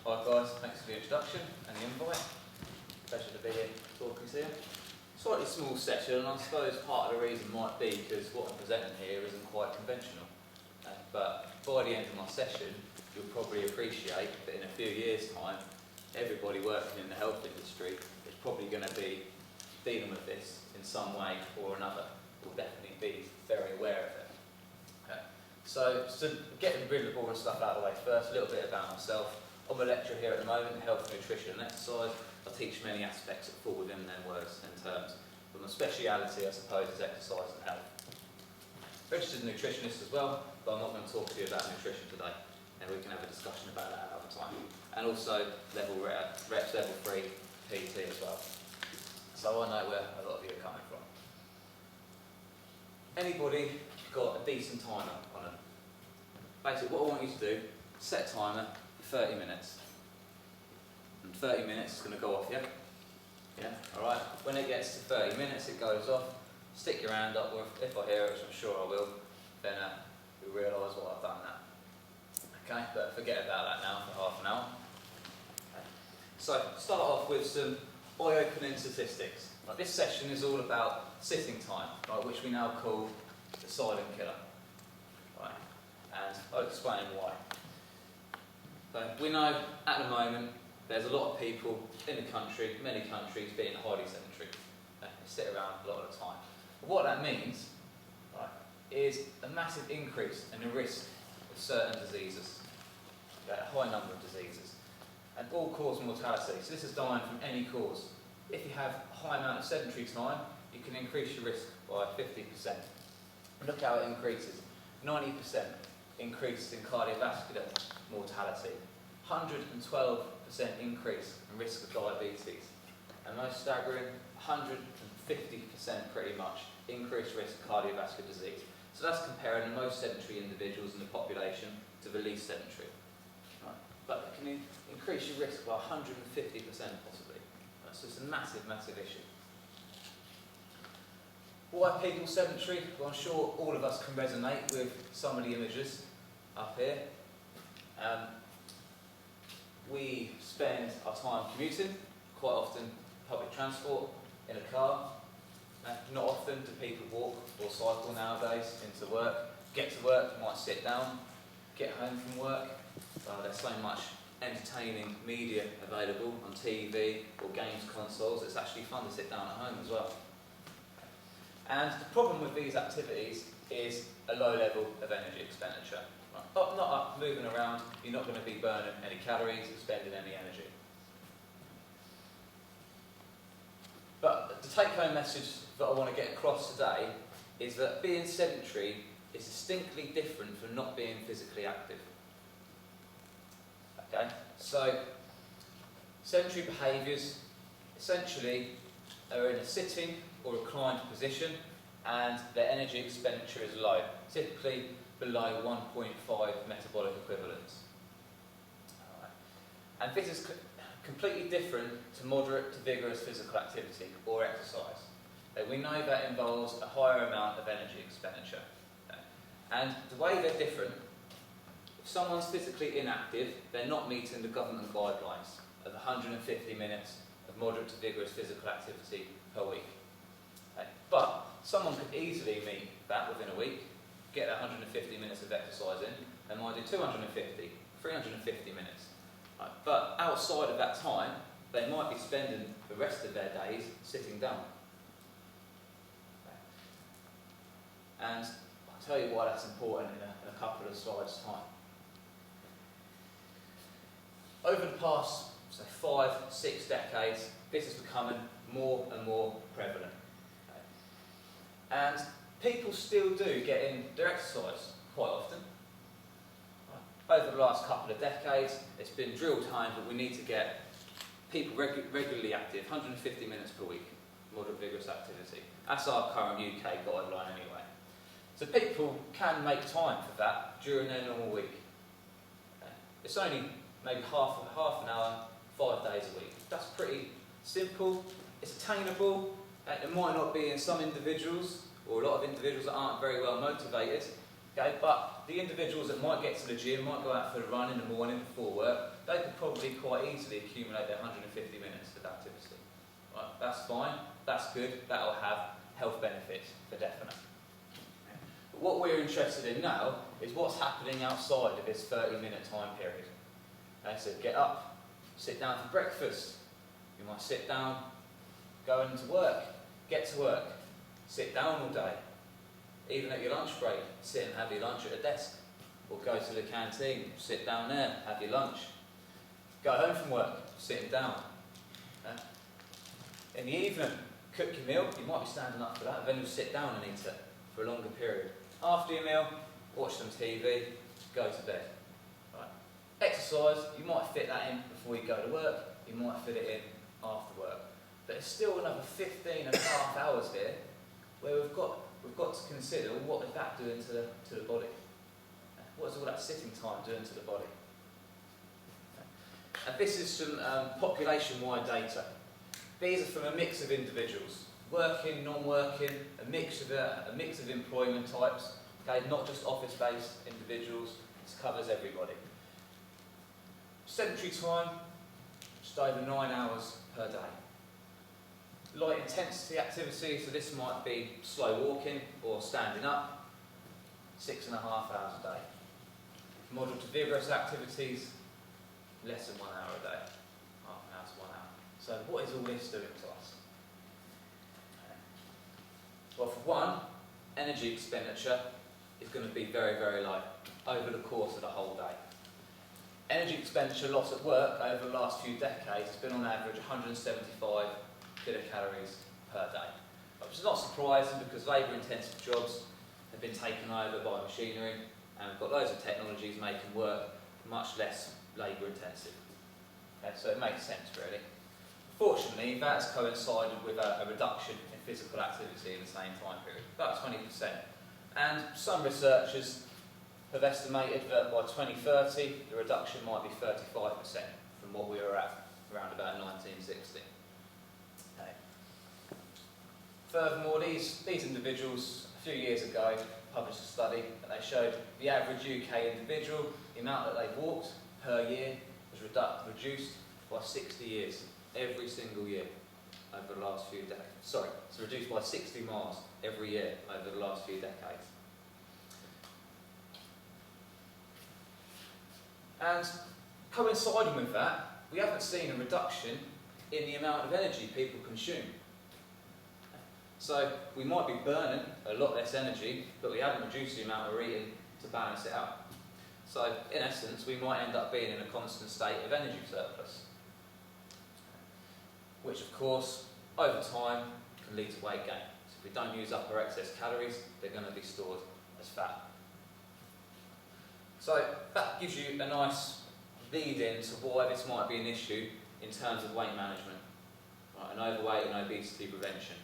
Hi guys, thanks for the introduction and the invite. Pleasure to be here talking to you. Slightly small session, and I suppose part of the reason might be because what I'm presenting here isn't quite conventional. But by the end of my session, you'll probably appreciate that in a few years' time, everybody working in the health industry is probably going to be dealing with this in some way or another. Will definitely be very aware of it. So to get rid of the boring stuff out of the way first, a little bit about myself. I'm a lecturer here at the moment in health, nutrition and exercise. I teach many aspects that fall within them words and terms. But my speciality, I suppose, is exercise and health. Registered nutritionist as well, but I'm not going to talk to you about nutrition today. And we can have a discussion about that another time. And also reps level 3 PT as well. So I know where a lot of you are coming from. Anybody got a decent timer on them? Basically, what I want you to do, set a timer for 30 minutes. And 30 minutes is going to go off, yeah? Yeah, alright. When it gets to 30 minutes, it goes off. Stick your hand up, or if I hear it, which I'm sure I will, then you'll realise what I've done now. Okay, but forget about that now for half an hour. Okay. So, start off with some eye-opening statistics. Right, this session is all about sitting time, right, which we now call the silent killer. Right, and I'll explain why. So we know at the moment there's a lot of people in the country, many countries, being highly sedentary. They sit around a lot of the time. But what that means, right, is a massive increase in the risk of certain diseases, a high number of diseases, and all-cause mortality. So this is dying from any cause. If you have a high amount of sedentary time, you can increase your risk by 50%. Look how it increases. 90% increase in cardiovascular mortality. 112% increase in risk of diabetes. And most staggering, 150% pretty much increased risk of cardiovascular disease. So that's comparing the most sedentary individuals in the population to the least sedentary. Right. But it can increase your risk by 150% possibly. So it's a massive, massive issue. Why are people sedentary? Well, I'm sure all of us can resonate with some of the images up here. We spend our time commuting, quite often public transport, in a car. Not often do people walk or cycle nowadays into work. Get to work, you might sit down. Get home from work, there's so much entertaining media available on TV or games consoles. It's actually fun to sit down at home as well. And the problem with these activities is a low level of energy expenditure. Right. Up, not up, moving around, you're not going to be burning any calories or spending any energy. But the take-home message that I want to get across today is that being sedentary is distinctly different from not being physically active. Okay, so sedentary behaviours essentially are in a sitting or reclined position and their energy expenditure is low, typically below 1.5 metabolic equivalents. Right. And this is completely different to moderate to vigorous physical activity or exercise. We know that involves a higher amount of energy expenditure. Okay. And the way they're different, if someone's physically inactive, they're not meeting the government guidelines of 150 minutes of moderate to vigorous physical activity per week. Okay. But someone could easily meet that within a week, get 150 minutes of exercise in, they might do 250, 350 minutes. Right. But outside of that time, they might be spending the rest of their days sitting down. Okay. And I'll tell you why that's important in a couple of slides' time. Over the past, say, 5-6 decades, this is becoming more and more prevalent. Okay. And people still do get in their exercise quite often. Right. Over the last couple of decades, it's been drilled home that we need to get people regularly active, 150 minutes per week, moderate vigorous activity. That's our current UK guideline anyway. So people can make time for that during their normal week. Okay. It's only maybe half an hour, 5 days a week. That's pretty simple, it's attainable. It might not be in some individuals, or a lot of individuals that aren't very well motivated, okay, but the individuals that might get to the gym, might go out for a run in the morning before work, they could could probably quite easily accumulate their 150 minutes of activity. Right, that's fine, that's good, that'll have health benefits for definite. But what we're interested in now is what's happening outside of this 30-minute time period. Okay, so get up, sit down for breakfast. You might sit down, go into work, get to work, sit down all day. Even at your lunch break, sit and have your lunch at a desk. Or go to the canteen, sit down there, have your lunch. Go home from work, sitting down. In the evening, cook your meal. You might be standing up for that, then you'll sit down and eat it for a longer period. After your meal, watch some TV, go to bed. Right. Exercise, you might fit that in before you go to work, you might fit it in after work. But there's still another 15 and a half hours here where we've got to consider what is that doing to the body. What is all that sitting time doing to the body? And this is some population-wide data. These are from a mix of individuals, working, non-working, a mix of employment types. Okay, not just office-based individuals. This covers everybody. Sedentary time, just over 9 hours per day. Light intensity activity, so this might be slow walking or standing up, 6.5 hours a day. Moderate to vigorous activities, less than 1 hour a day, half an hour to 1 hour. So what is all this doing to us? Well, for one, energy expenditure is going to be very, very low over the course of the whole day. Energy expenditure loss at work over the last few decades has been on average 175 kilocalories per day. Which is not surprising because labour-intensive jobs have been taken over by machinery and we've got loads of technologies making work much less labour-intensive. Okay, so it makes sense really. Fortunately, that's coincided with a reduction in physical activity in the same time period, about 20%. And some researchers have estimated that by 2030, the reduction might be 35% from what we were at around about 1960. Okay. Furthermore, these individuals, a few years ago, published a study and they showed the average UK individual, the amount that they walked per year was reduced by 60 years, every single year over the last few decades. Sorry, it's reduced by 60 miles every year over the last few decades. And coinciding with that, we haven't seen a reduction in the amount of energy people consume. So we might be burning a lot less energy, but we haven't reduced the amount we're eating to balance it out. So in essence, we might end up being in a constant state of energy surplus, which of course, over time, can lead to weight gain. So if we don't use up our excess calories, they're going to be stored as fat. So that gives you a nice lead-in to why this might be an issue in terms of weight management, right, and overweight and obesity prevention.